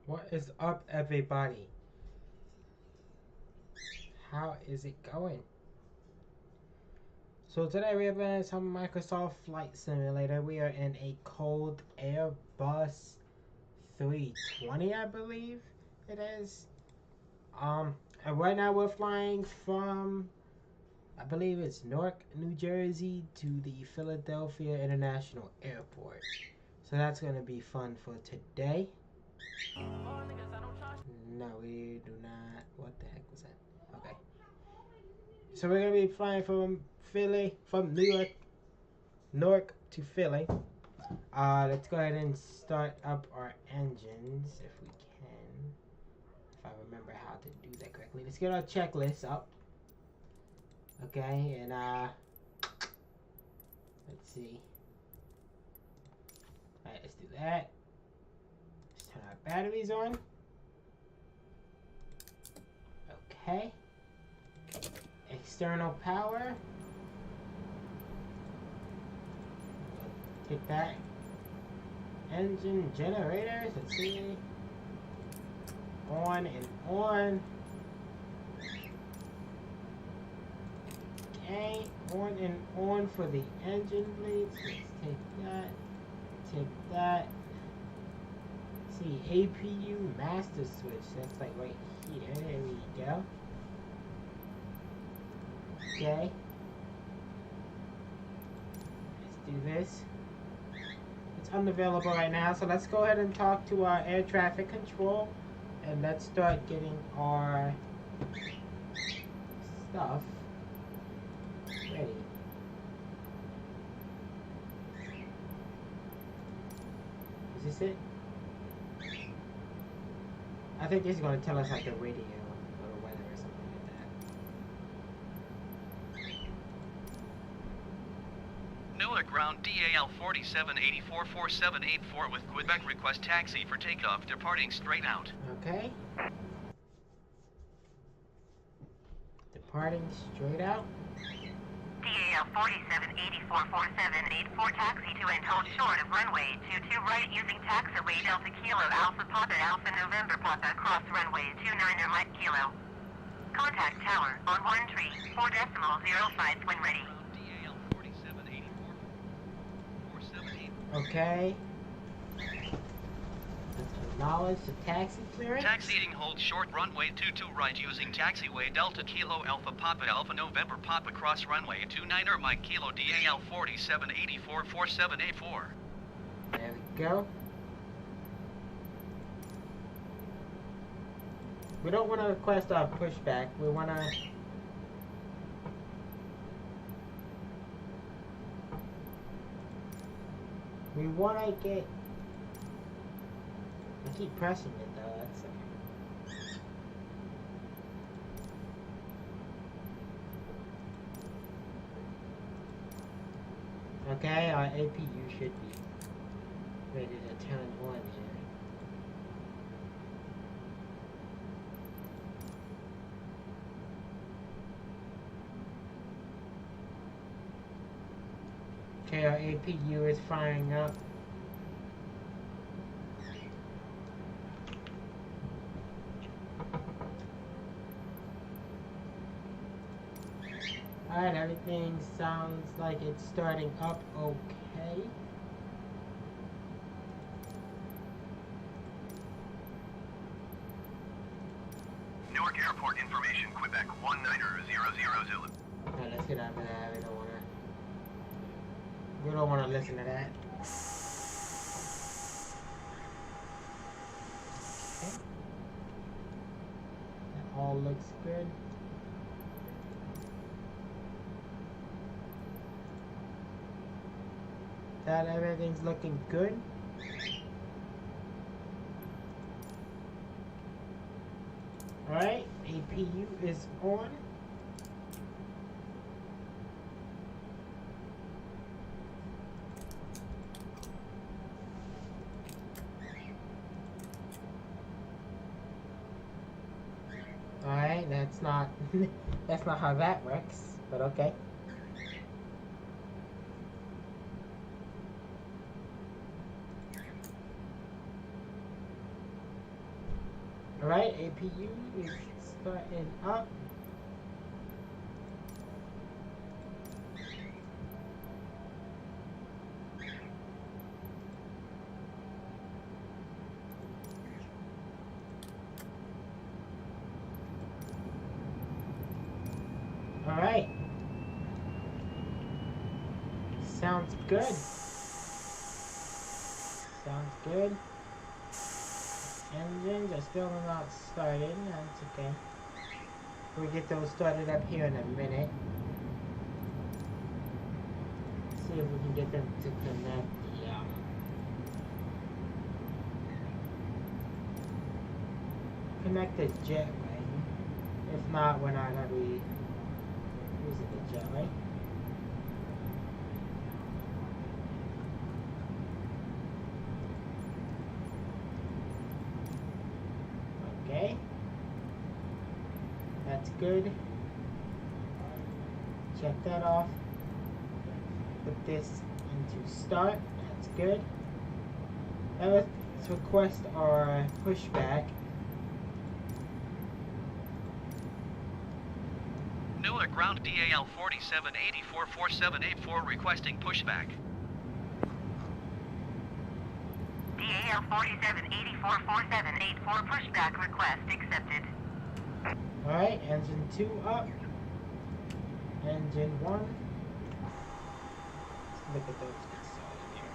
What is up, everybody? How is it going? So today we are playing some Microsoft Flight Simulator. We are in a cold Airbus 320, I believe it is. And right now we're flying from, I believe it's Newark, New Jersey to the Philadelphia International Airport. So that's gonna be fun for today. No, we do not. What the heck was that? Okay. So we're gonna be flying from Newark to Philly. Let's go ahead and start up our engines if we can. If I remember how to do that correctly. Let's get our checklist up. Okay, and let's see. Alright, let's do that. Let's turn our batteries on. Okay. External power. Take that. Engine generators, let's see. On and on. Okay, on and on for the engine bleeds. Let's take that. Take that. See, APU master switch. That's like right here. There we go. Okay. Let's do this. It's unavailable right now, so let's go ahead and talk to our air traffic control and let's start getting our stuff ready. Is this it? I think this is going to tell us like the radio or the weather or something like that. Newark ground DAL 47844784 with Quebec request taxi for takeoff departing straight out. Okay. Departing straight out. DAL 47844784 taxi to and hold short of runway 22 right using taxiway Delta Kilo Alpha Papa Alpha November Papa cross runway 29er Mike Kilo. Contact tower on 13.4.05 when ready. DAL 47844784. Okay. Let's acknowledge the taxi clearance. Taxiing hold short runway 22 right using taxiway Delta Kilo Alpha Papa Alpha November Papa cross runway 29er Mike Kilo DAL 47844784. There we go. We don't want to request our pushback. We want to... We want to get... I keep pressing it though, that's okay, our APU should be ready to turn on here. Okay, our APU is firing up. Alright, everything sounds like it's starting up okay. Newark Airport information, Quebec 1900 Zulu. Alright, let's get out of that. We don't wanna listen to that. Okay. That all looks good. That everything's looking good. Alright, APU is on. Alright, that's not that's not how that works, but okay. Alright, APU is starting up. Alright. Sounds good. Sounds good. Engines are still not started. That's okay. We'll get those started up here in a minute. See if we can get them to connect the connect the jetway. If not, we're not gonna be using the jetway. Okay. That's good. Check that off. Put this into start. That's good. Now let's request our pushback. Newark ground DAL 47844784 requesting pushback. DAL 47844784 pushback request accepted. Alright, engine 2 up. Engine 1. Let's look at those get started here.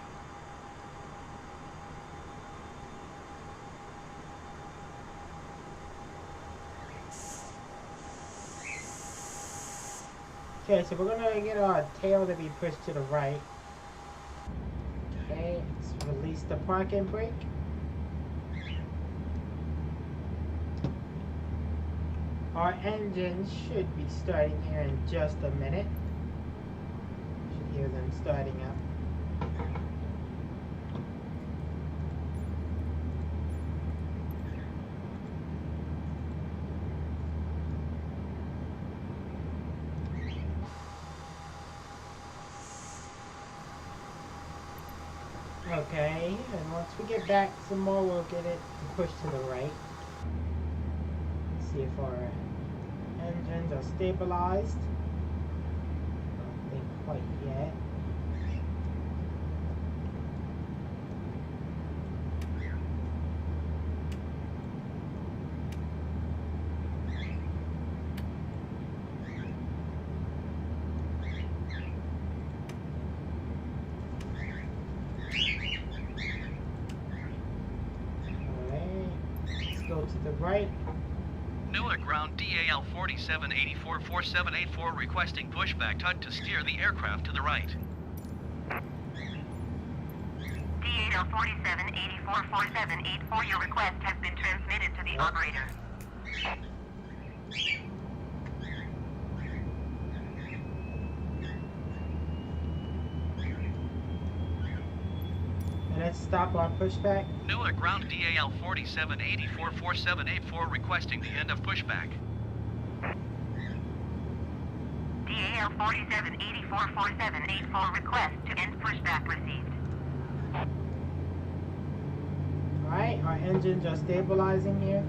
Okay, so we're gonna get our tail to be pushed to the right. Okay, let's release the parking brake. Our engine should be starting here in just a minute. Should hear them starting up. Okay, and once we get back some more, we'll get it pushed to the right. See if our engines are stabilized. Don't think quite yet. Alright, let's go to the right. Newark ground DAL 47844784 requesting pushback to steer the aircraft to the right. DAL 47844784, your request has been transmitted to the operator. And let's stop our pushback. Newark ground DAL 47844784 requesting the end of pushback. DAL 47844784, request to end pushback received. Alright, our engines are stabilizing here.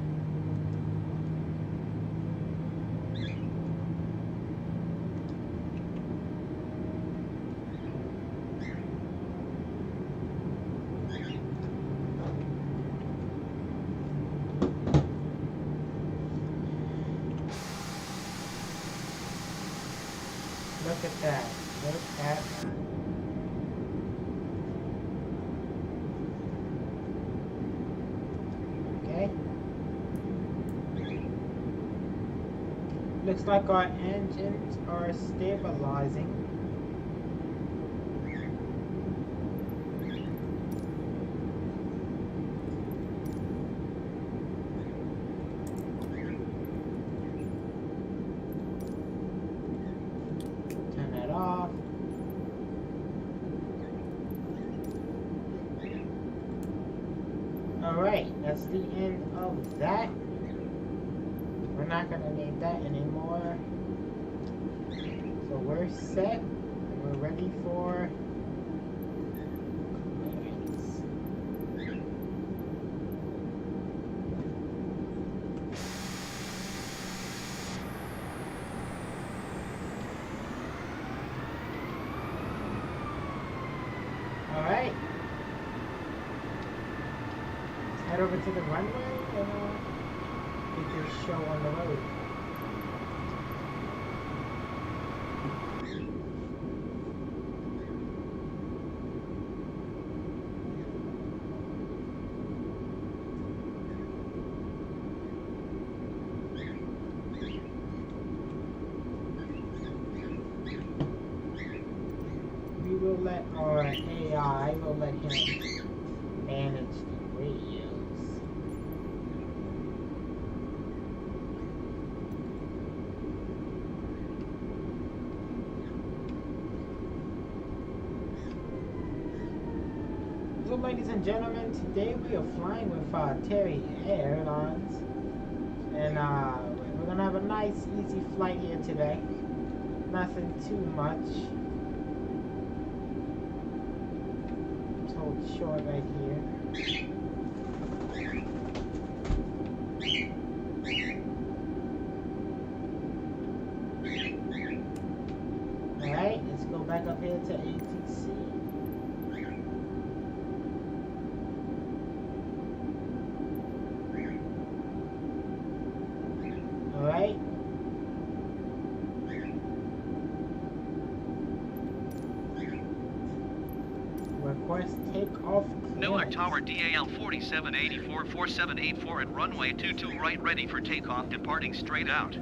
Look at that. Look at that. Okay. Looks like our engines are stabilizing. Turn that off. Alright, that's the end of that. We're not gonna need that anymore. So we're set. We're ready for clearance. right over to the runway and get this show on the road. We will let our AI, we'll let him manage the radios. So ladies and gentlemen, today we are flying with Terry Airlines. And we're gonna have a nice easy flight here today. Nothing too much. Hold short right here. Alright, let's go back up here to ATC. Alright. Request takeoff clearance. Newark Tower DAL 4784 4784 at runway 22 right, ready for takeoff, departing straight out.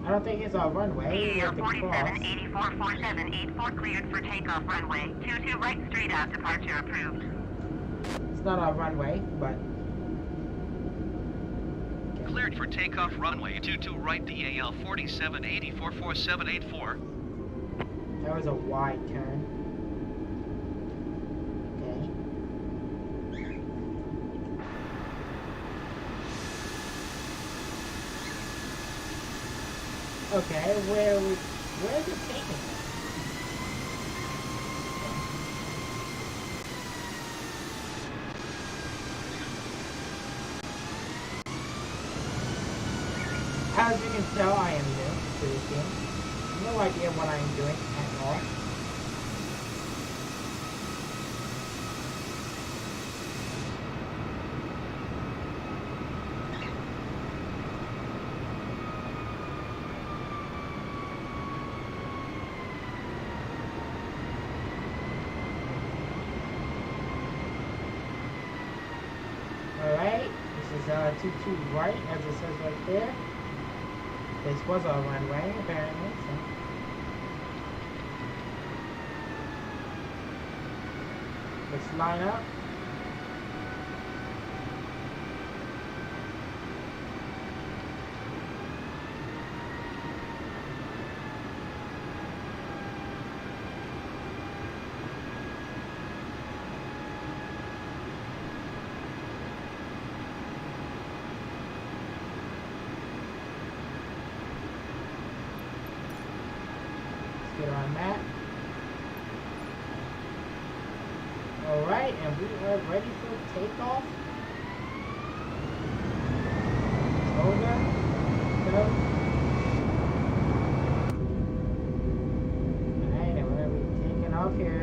I don't think it's our runway. We DAL have to cross. 4784 4784 cleared for takeoff runway 22 right straight out, departure approved. It's not our runway, but Cleared for takeoff runway 22 right, DAL 4784 4784. that was a wide turn. Okay, where is it taking us? As you can tell, I am new to this game. No idea what I am doing at all. Alright, this is 22 right, as it says right there. This was our runway, apparently, so. Let's line up. Get on that. Alright, and we are ready for takeoff. Over. Go. Alright, and we're taking off here.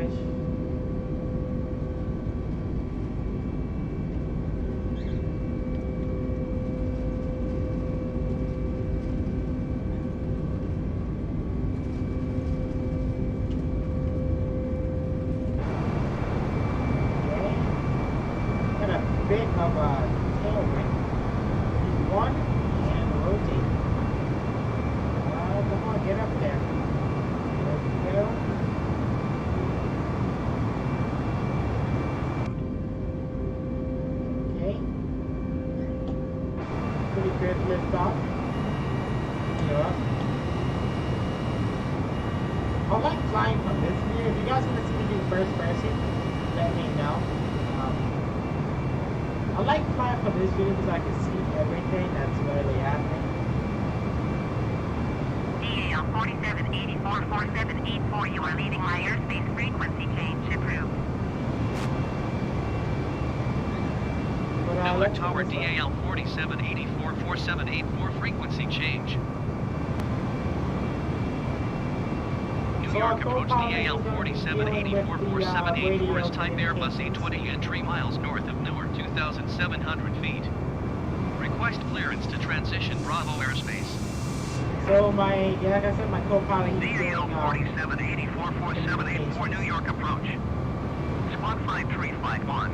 Bit of a tailwind. Just one and rotate. Come on, get up there. There we go. Okay. Pretty good lift off. Yeah. I like flying from this view. If you guys want to see me do first person, let me know. I like flying from this view because I can see everything that's really happening. DAL 4784 4784, you are leaving my airspace, frequency change approved. Newark Tower DAL 4784 4784, frequency change. New So York our approach co-pilot DAL is gonna be dealing with the 4784-784 is type radio Airbus communications. A20 and 3 miles north of Newark, 2,700 feet. Request clearance to transition Bravo airspace. So like I said, my co-pilot, he's DAL doing 4784-784 New York approach. Squawk 5351.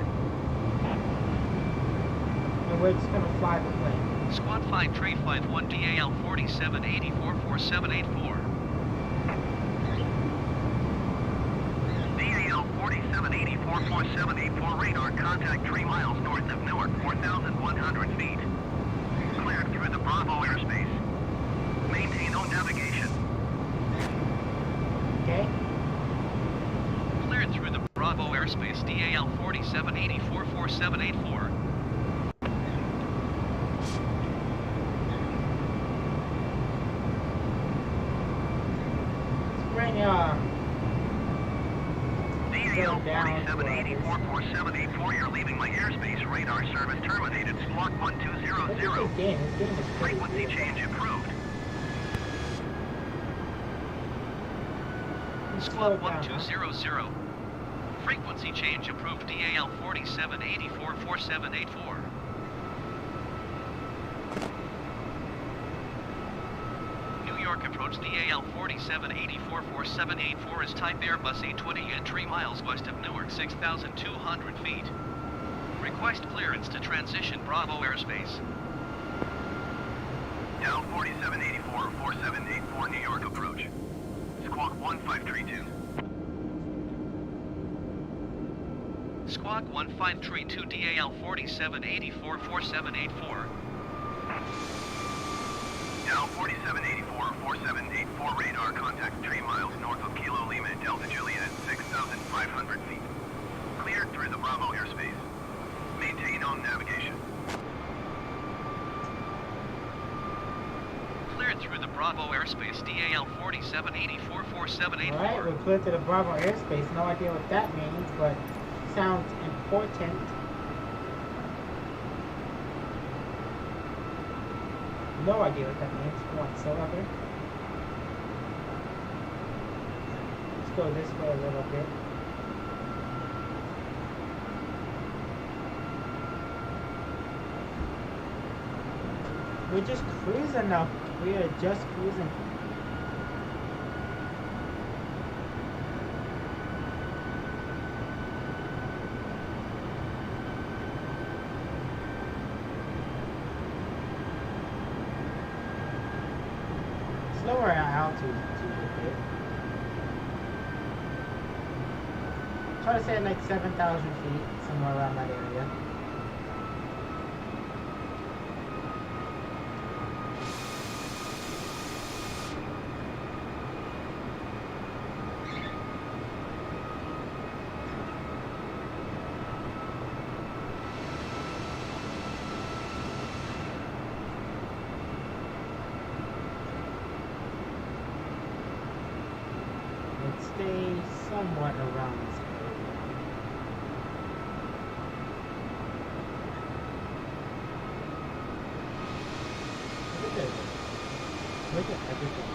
and we're just gonna fly the plane. Squad 5351 DAL 4784-4784. DAL 4784-4784 radar contact 3 miles north of Newark, 4,100 feet. Cleared through the Bravo airspace. Maintain on navigation. Okay. Cleared through the Bravo airspace DAL 4784-4784. Bring DAL 4784-4784, you're leaving my airspace. Radar service terminated. Squawk look at 1200. this game. This game is pretty Frequency cool. change approved. Squad 1200. Frequency change approved DAL 4784-4784. New York approach DAL 4784-4784 is type Airbus A20 and 3 miles west of Newark, 6,200 feet. Request clearance to transition Bravo airspace. DAL 4784-4784 New York approach. Squawk 1532. Squawk 1532 DAL 4784-4784. DAL 4784-4784 radar contact 3 miles north of Kilo Lima Delta Juliet, 6,500 feet. Cleared through the Bravo airspace. Maintain on navigation. Cleared through the Bravo airspace DAL 4784-4784. Alright, we're clear to the Bravo airspace. No idea what that means, but sounds important. No idea what that means whatsoever. Let's go this way a little bit. We're just cruising now. We are just cruising. Slower altitude a bit. Try to say like 7,000 feet, somewhere around that area. Stay somewhat around this area. Look at this. Look at everything.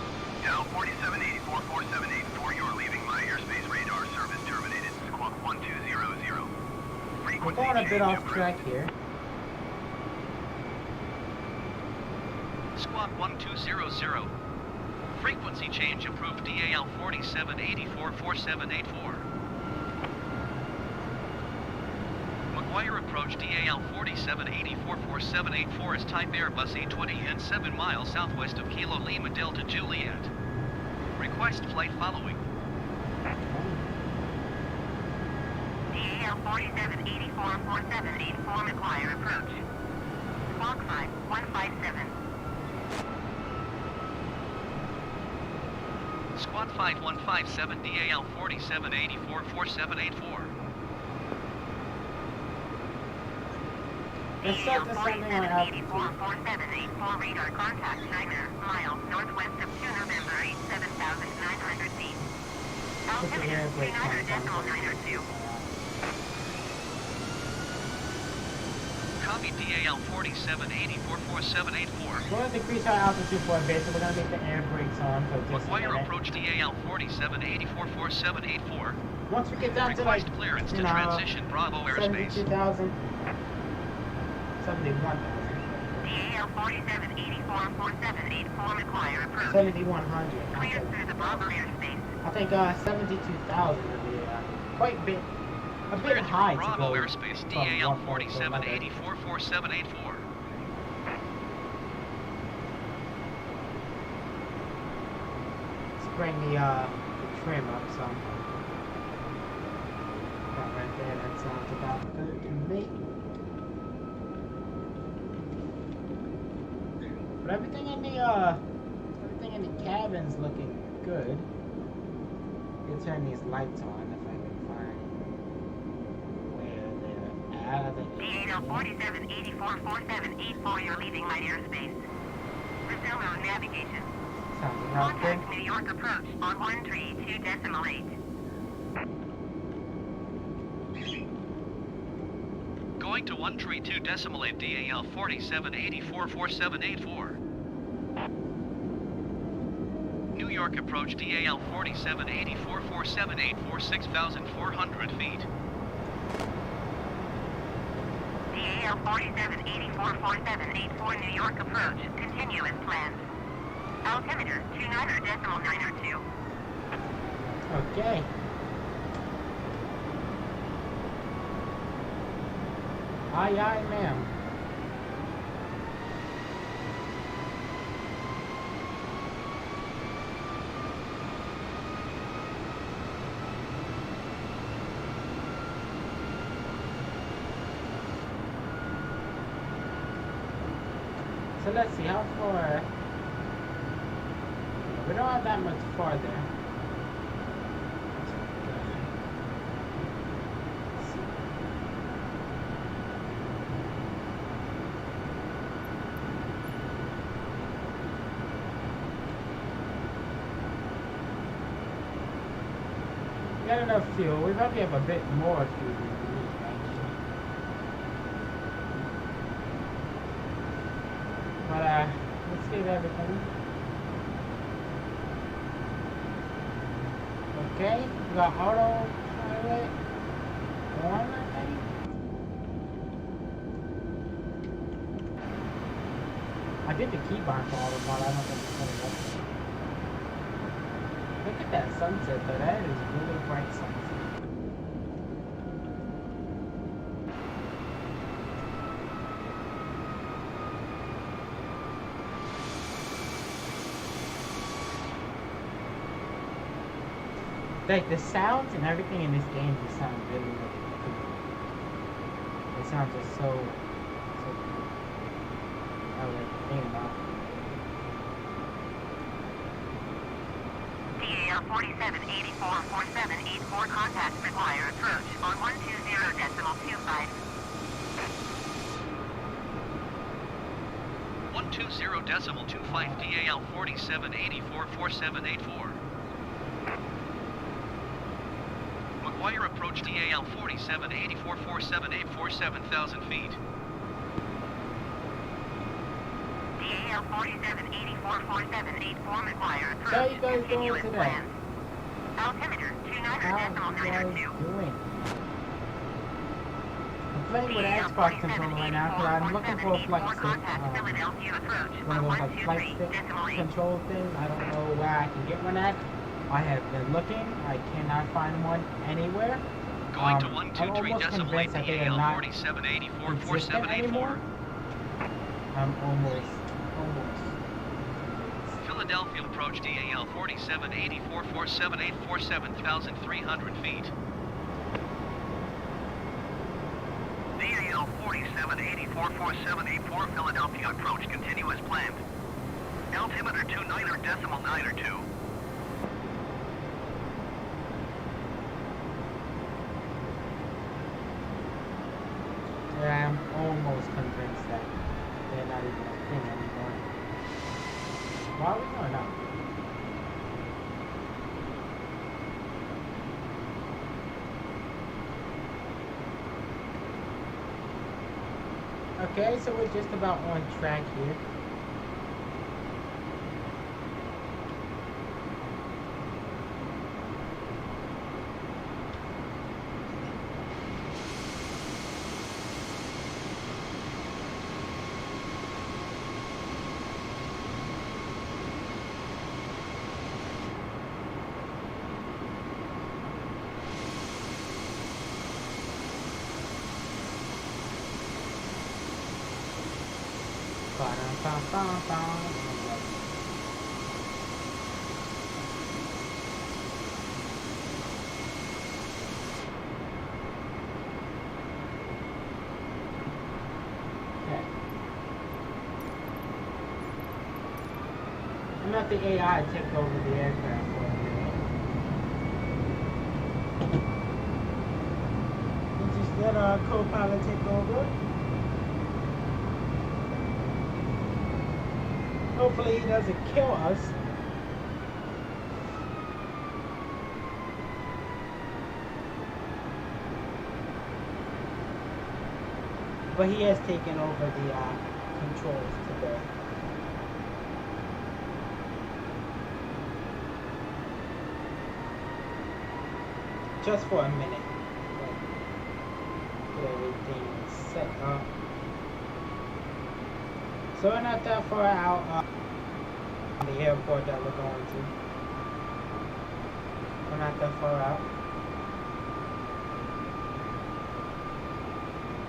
DAL 4784-4784, you're leaving my airspace. Radar service terminated. Squawk 1200. We're Frequency going a bit change off approved. track here. Squawk 1200. Frequency change approved DAL 4784-4784. McGuire approach DAL 4784-4784 is type Airbus A20 and 7 miles southwest of Kilo Lima Delta Juliet. Request flight following. DAL 4784-4784 McGuire approach. Squawk 5157. Squad 5157 DAL 4784-4784. Let's start DAL this something on altitude. 4784-4784 radar contact 9 miles northwest of 2 November 8, 7,900 feet. Altimeter 39.902. Copy DAL 47844784. We're going to decrease our altitude for a bit, so we're going to get the air brakes on for just a McGuire minute. approach DAL 47844784. Once we get down to like, Request clearance you to know, transition Bravo airspace. 72,000, 71,000, DAL 47844784 McGuire approach. 7,100. Cleared through the Bravo airspace. I think 72,000 would be quite a bit Cleared high through to Bravo go airspace from DAL one point to another. 47844784. Let's bring the trim up some. That right there, that sounds about good to me. But everything in the cabin's looking good. We'll turn these lights on if I can find where they're at. DAL 47844784, you're leaving light airspace. Resume road navigation. Sounds about good. Contact New York approach on 132.8. Going to 132.8 DAL 47844784. New York approach DAL 47844784, 6,400 feet. DAL 47844784, New York approach. Continue as planned. Altimeter 29.902. Okay. Aye, aye, ma'am. So let's see how far. We don't have that much farther. We got enough fuel. We probably have a bit more fuel than we need, actually. But let's get everything. Okay, we got auto pilot on, I think. I did the keybind for auto pilot. I don't think it's coming up. Look at that sunset though. That is really bright sunset. Like the sounds and everything in this game just sound really, really cool. It sounds just so cool. I like thinking about it. DAL 47844784, contact McGuire approach on 120.25. 120.25 DAL 47844784. McGuire approach DAL 47844784, 7,000 feet. DAL 47844784, McGuire How approach. you guys Continue doing as today? planned. Altimeter How you guys 29.902. doing? I'm playing with an Xbox controller right now because I'm looking for a flight stick. Contact Philadelphia approach One of on those like flight stick 123.8. control things. I don't know where I can get one at. I have been looking. I cannot find one anywhere. Going to I'm 123.8 almost convinced that they are DAL not 47844784. I'm almost. Philadelphia approach DAL 47844784, 7,300 feet. DAL 47844784, Philadelphia approach, continue as planned. Altimeter 29.902. Yeah, I'm almost convinced that they're not even a thing anymore. Why are we going up? Okay, so we're just about on track here. Okay. I'm not the AI took over the aircraft for a minute. You just let our co-pilot take over. Hopefully he doesn't kill us. But he has taken over the controls today. Just for a minute. Get everything set up. So we're not that far out on the airport that we're going to. We're not that far out.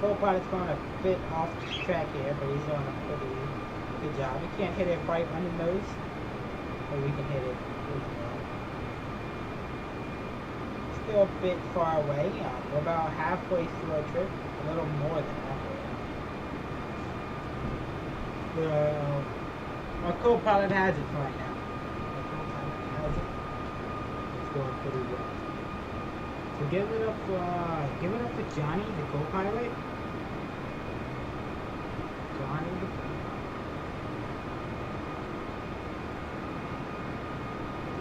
Co-pilot's going a bit off track here, but he's doing a pretty good job. We can't hit it right on the nose, but we can hit it. Still a bit far away. We're about halfway through our trip, a little more than halfway. Our co-pilot has it right now. Our co-pilot has it. It's going pretty well. So give it up for Johnny, the co-pilot. Johnny the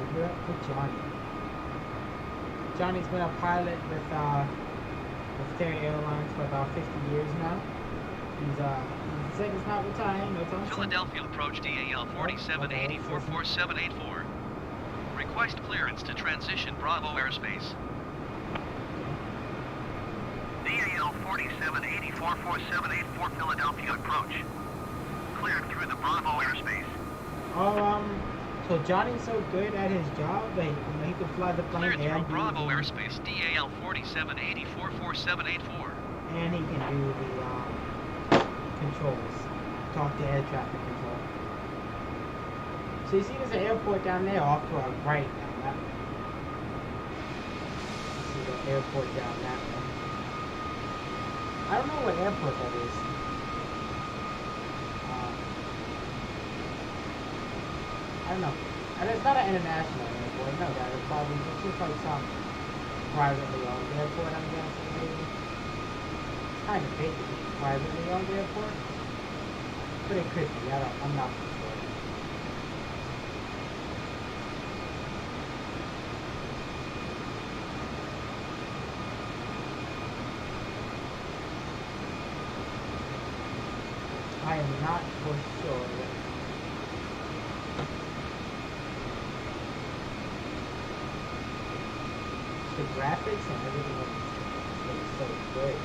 Give it up for Johnny. Johnny's been a pilot with Terry Airlines for about 50 years now. He said he's not retiring. No time soon. Philadelphia approach DAL 47844784. Request clearance to transition Bravo airspace. DAL 47844784 Philadelphia approach. Cleared through the Bravo airspace. So Johnny's so good at his job that he can fly the plane Cleared through and Bravo airspace. DAL 47844784. And he can do the controls. Talk to air traffic control. So you see there's an airport down there off to our right down that way. You see the airport down that way. I don't know what airport that is. I don't know. And it's not an international airport. No, that is probably just like some privately owned airport, I'm guessing maybe. It's kind of big to be privately owned airport. But it could be. I'm not sure. I am not for sure. The graphics and everything looks so good.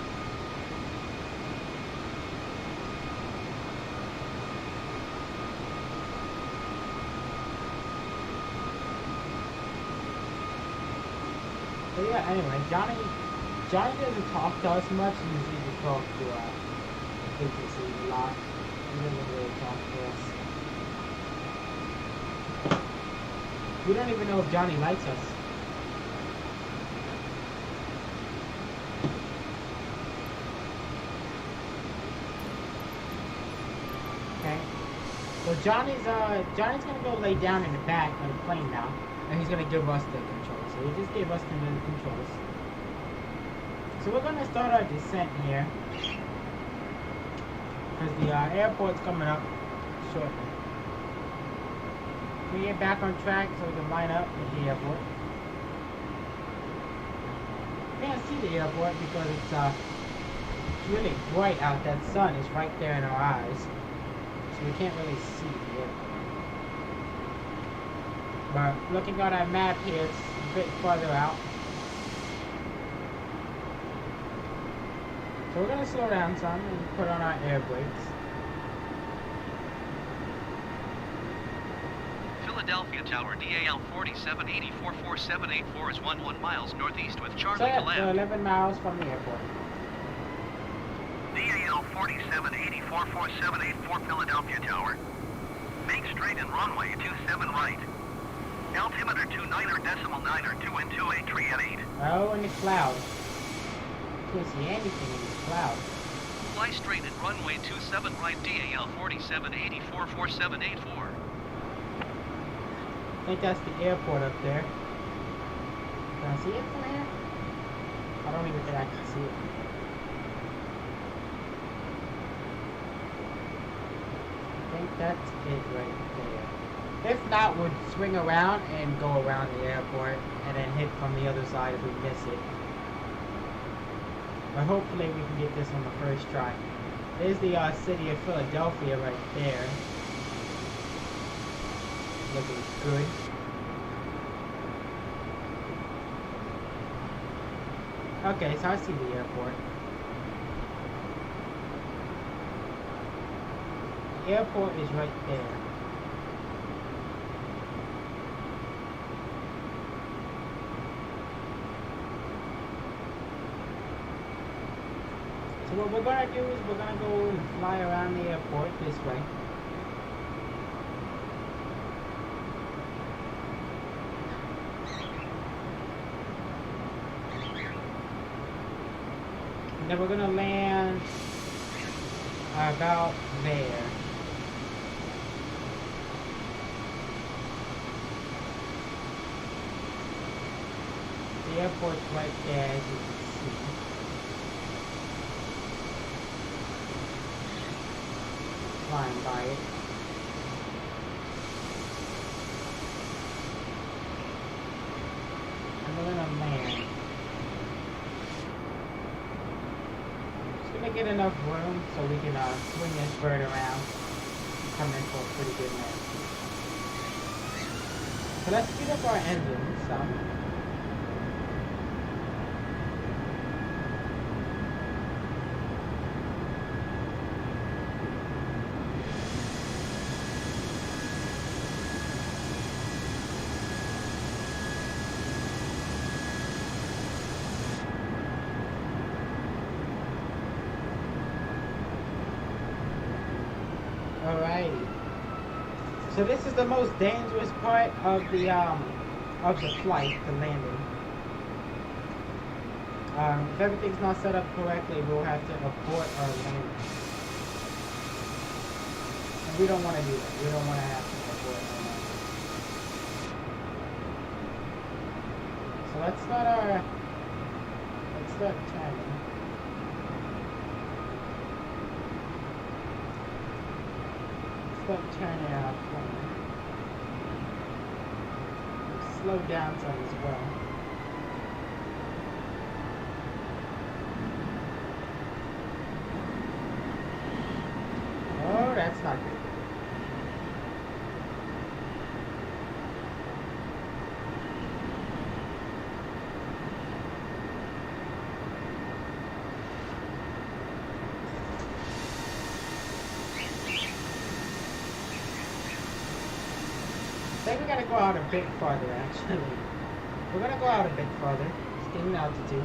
So yeah, anyway, Johnny doesn't talk to us much. He usually just talks to agency a lot. He doesn't really talk to us. We don't even know if Johnny likes us. Okay. So Johnny's gonna go lay down in the back of the plane now, and he's gonna give us the controls. So he just gave us the controls. So we're gonna start our descent here, because the airport's coming up shortly. We get back on track so we can line up at the airport. You can't see the airport because it's It's really bright out. That sun is right there in our eyes. So we can't really see the airport. But looking on our map here, it's a bit farther out. So we're going to slow down some and put on our air brakes. Philadelphia Tower, DAL 47844784 is 11 miles northeast with Charlie So to yeah, land. 11 miles from the airport. DAL 47844784 Philadelphia Tower. Make straight and runway 27 right. Altimeter 29.9 2 and 2 entry at 8. Oh, in the clouds. Can't see anything in the clouds. Fly straight and runway 27 right, DAL 47844784. I think that's the airport up there. Can I see it from here? I don't even think I can see it. I think that's it right there. If not, we'll swing around and go around the airport and then hit from the other side if we miss it. But hopefully we can get this on the first try. There's the city of Philadelphia right there. Looking good. Okay, so I see the airport. The airport is right there. So what we're gonna do is we're gonna go and fly around the airport this way. And then we're gonna land about there. The airport's right there, as you can see. Flying by it. And we're gonna land. Just gonna get enough room so we can swing this bird around and come in for a pretty good land. So let's speed up our engine some. Alrighty. So this is the most dangerous part of the flight, the landing. If everything's not set up correctly, we'll have to abort our landing. And we don't want to do that. We don't want to have to abort our landing. So let's start turning. Start turning our plane. Slow down some as well. Oh, that's not good. I think we gotta go out a bit farther, actually. We're gonna go out a bit farther. It's in altitude.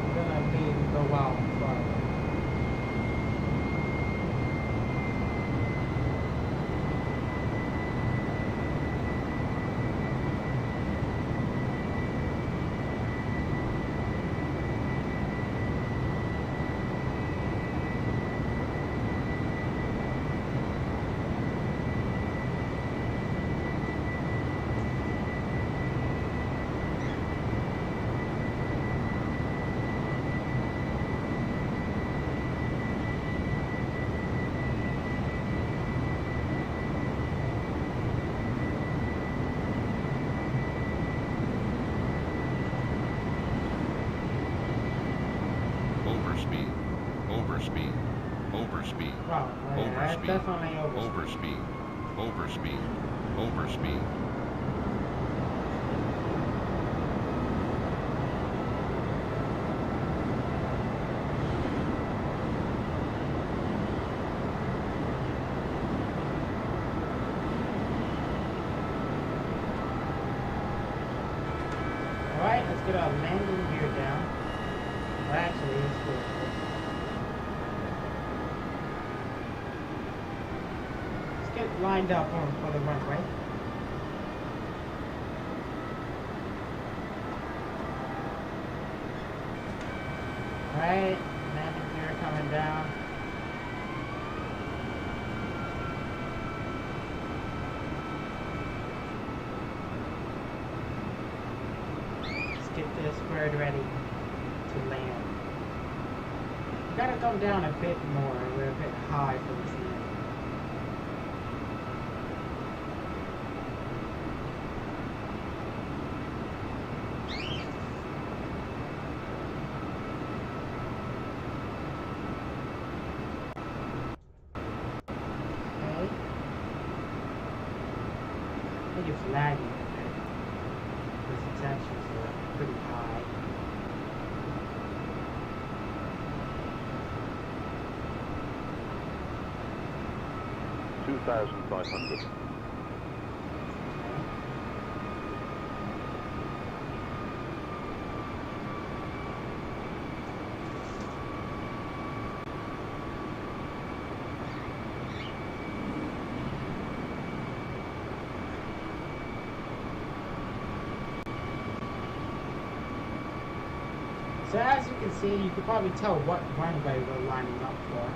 We're gonna leave and go out farther. definitely overspeed, overspeed, overspeed. Alright, let's get our landing gear down. Well, actually, let's do it. Let's get lined up for the runway. Alright, landing gear coming down. Get this bird ready to land. We gotta come down a bit more. We're a bit high for this land. Okay. I think it's lagging a bit. Because it's actually pretty high. $2,500. So as you can see, you can probably tell what runway we're lining up for.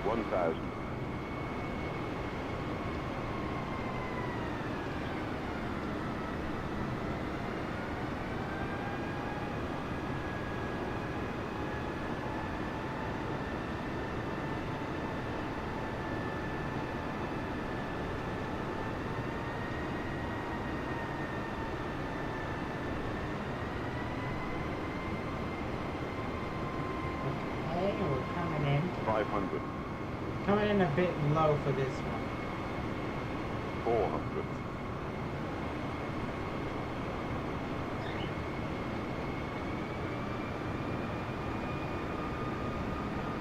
$1,000. Okay, and we're coming in. 500. Coming in a bit low for this one. 400.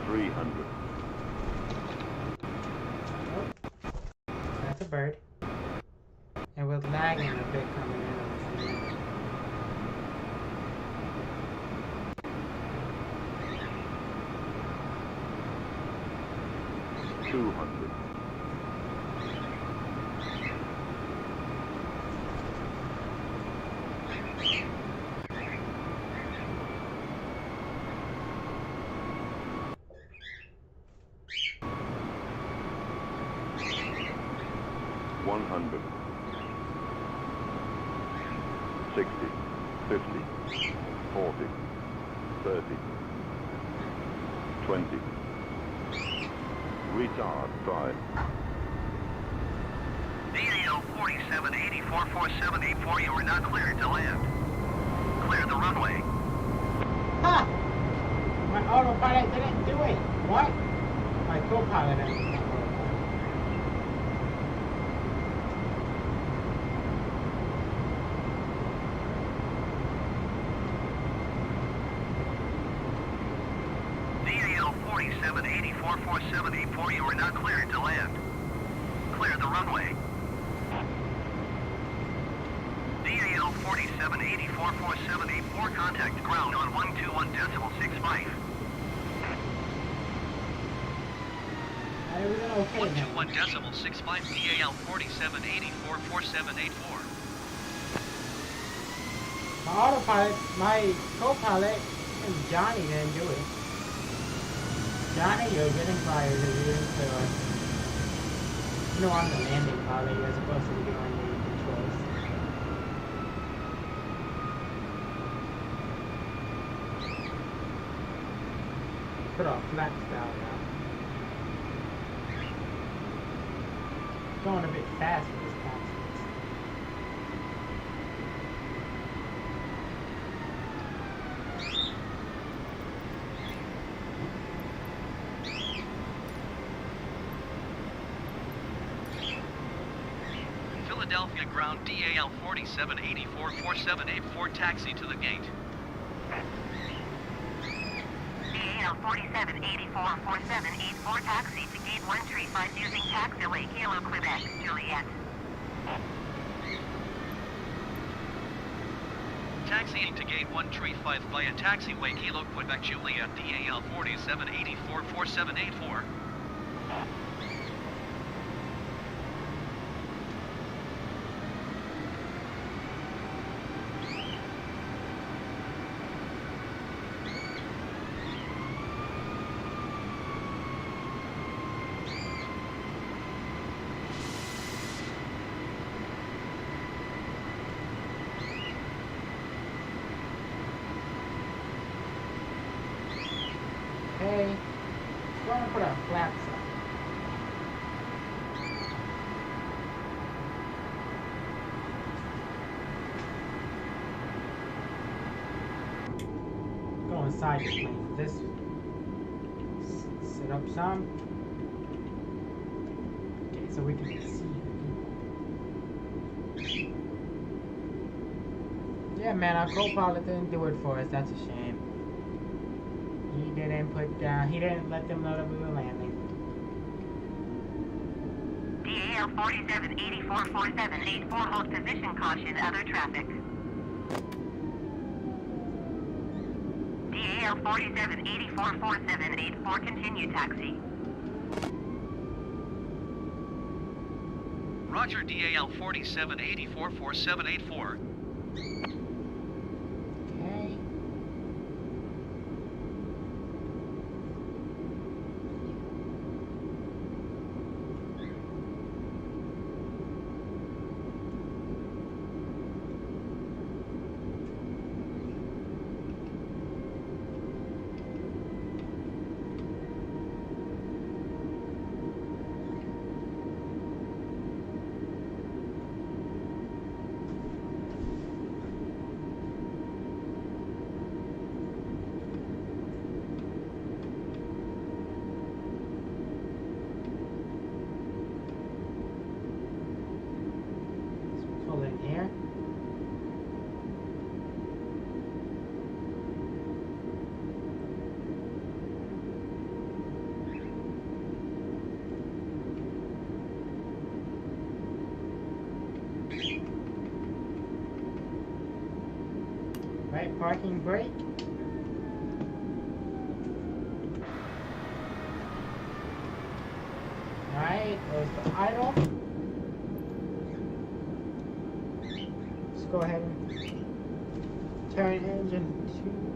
300. Oh, that's a bird. And we're lagging a bit coming in on this land. 200. 100. 60. 50. 40. 30. 20. Retard 5. DAL 47844784, you are not cleared to land. Clear the runway. Ha! My autopilot didn't do it. What? My co-pilot didn't. DAL 47844784, you are not cleared to land. Clear the runway. DAL 47844784, contact ground on 121.65. It was an okay then. 121.65 DAL 47844784. My autopilot, my co-pilot, and Johnny didn't do it. Johnny, you're getting fired if you didn't clear us. You know I'm the landing pilot, you're supposed to be doing the controls. Put our flaps down now. going a bit fast with this taxi. Philadelphia ground DAL 4784-4784 taxi to the gate. DAL 4784-4784 taxi to gate 135 using taxiway Kilo Quebec, Juliet. Taxiing to gate 135 via taxiway Kilo Quebec Juliet DAL 4784-4784. Okay, go and put our flaps up. Go inside the plane for this. Sit up some. Okay, so we can see the people. Yeah, man, our co-pilot didn't do it for us. That's a shame. He didn't let them know that we were landing. DAL 4784-4784 hold position caution other traffic. DAL 4784-4784 continue taxi. Roger DAL 4784-4784. Okay. Pull in here. Right, parking brake. Alright, there's the idle. Let's go ahead and turn engine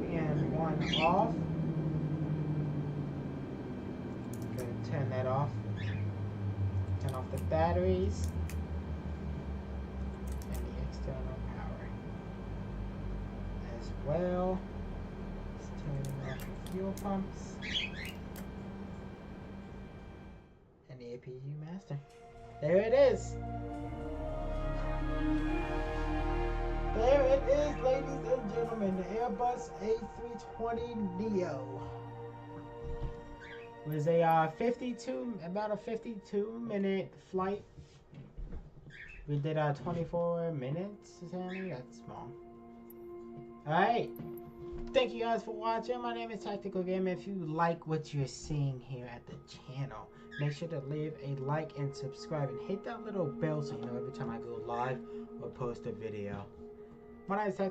2 and 1 off. Gonna turn that off. Turn off the batteries and the external power as well. Let's turn off the fuel pumps and the APU master. There it is. There it is, ladies and gentlemen, the Airbus A320neo. It was about a 52-minute flight. We did 24 minutes, apparently. That's small. Alright. Thank you guys for watching. My name is Tactical Gamer. If you like what you're seeing here at the channel, make sure to leave a like and subscribe and hit that little bell so you know every time I go live or post a video. My name is Tactical